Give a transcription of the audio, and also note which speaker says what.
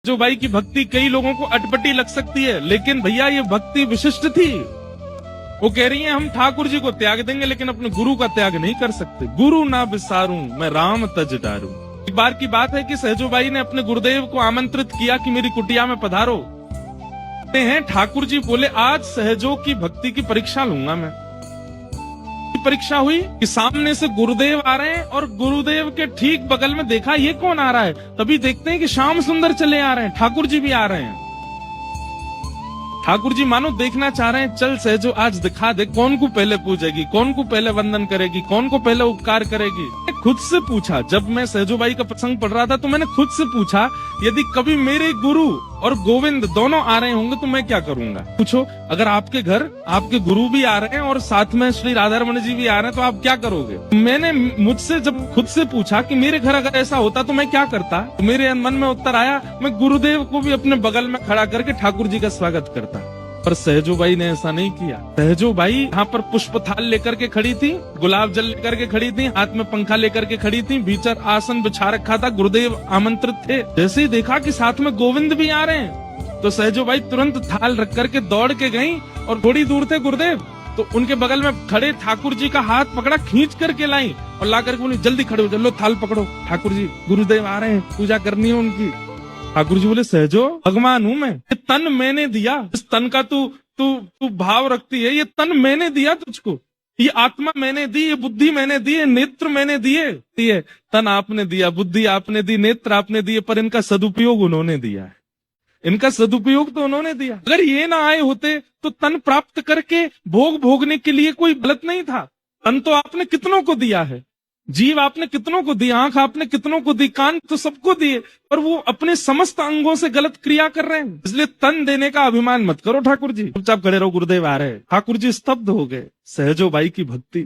Speaker 1: जो भाई की भक्ति कई लोगों को अटपटी लग सकती है, लेकिन भैया ये भक्ति विशिष्ट थी। वो कह रही है हम ठाकुर जी को त्याग देंगे लेकिन अपने गुरु का त्याग नहीं कर सकते। गुरु ना विसारूं मैं राम तज डारूं। एक बार की बात है कि सहजोबाई ने अपने गुरुदेव को आमंत्रित किया कि मेरी कुटिया में पधारो। हैं ठाकुर जी बोले आज सहजो की भक्ति की परीक्षा लूंगा मैं। परीक्षा हुई कि सामने से गुरुदेव आ रहे हैं और गुरुदेव के ठीक बगल में देखा ये कौन आ रहा है। तभी देखते हैं कि श्याम सुंदर चले आ रहे हैं, ठाकुर जी भी आ रहे हैं। ठाकुर जी मानो देखना चाह रहे हैं, चल सहजो आज दिखा दे कौन को पहले पूजेगी, कौन को पहले वंदन करेगी, कौन को पहले उपकार करेगी। खुद से पूछा, जब मैं सहजोबाई का प्रसंग पढ़ रहा था तो मैंने खुद से पूछा यदि कभी मेरे गुरु और गोविंद दोनों आ रहे होंगे तो मैं क्या करूंगा। पूछो अगर आपके घर आपके गुरु भी आ रहे हैं और साथ में श्री राधारमण जी भी आ रहे हैं तो आप क्या करोगे। मैंने मुझसे जब खुद से पूछा कि मेरे घर अगर ऐसा होता तो मैं क्या करता, तो मेरे मन में उत्तर आया मैं गुरुदेव को भी अपने बगल में खड़ा करके ठाकुर जी का स्वागत करता। पर सहजोबाई ने ऐसा नहीं किया। सहजोबाई यहाँ पर पुष्प थाल लेकर के खड़ी थी, गुलाब जल लेकर के खड़ी थी, हाथ में पंखा लेकर के खड़ी थी, भीतर आसन बिछा रखा था, गुरुदेव आमंत्रित थे। जैसे ही देखा कि साथ में गोविंद भी आ रहे हैं तो सहजोबाई तुरंत थाल रख करके दौड़ के गई और थोड़ी दूर थे गुरुदेव तो उनके बगल में खड़े ठाकुर जी का हाथ पकड़ा, खींच करके लाई और ला करके बोली जल्दी खड़े हो, चलो थाल पकड़ो, ठाकुर जी गुरुदेव आ रहे हैं, पूजा करनी है उनकी। ठाकुर जी बोले सहजो भगवान हूं मैं, ये तन मैंने दिया, इस तन का तू भाव रखती है, ये तन मैंने दिया तुझको, ये आत्मा मैंने दी, ये बुद्धि मैंने दी, ये नेत्र मैंने दिए। तन आपने दिया, बुद्धि आपने दी, नेत्र आपने दिए, पर इनका सदुपयोग उन्होंने दिया है, इनका सदुपयोग तो उन्होंने दिया। अगर ये ना आए होते तो तन प्राप्त करके भोग भोगने के लिए कोई गलत नहीं था। तन तो आपने कितनों को दिया है, जीव आपने कितनों को दी, आंख आपने कितनों को दी, कान तो सबको दिए, पर वो अपने समस्त अंगों से गलत क्रिया कर रहे हैं। इसलिए तन देने का अभिमान मत करो ठाकुर जी, चुपचाप खड़े रहो, गुरुदेव आ रहे हैं। ठाकुर जी स्तब्ध हो गए। सहजोबाई की भक्ति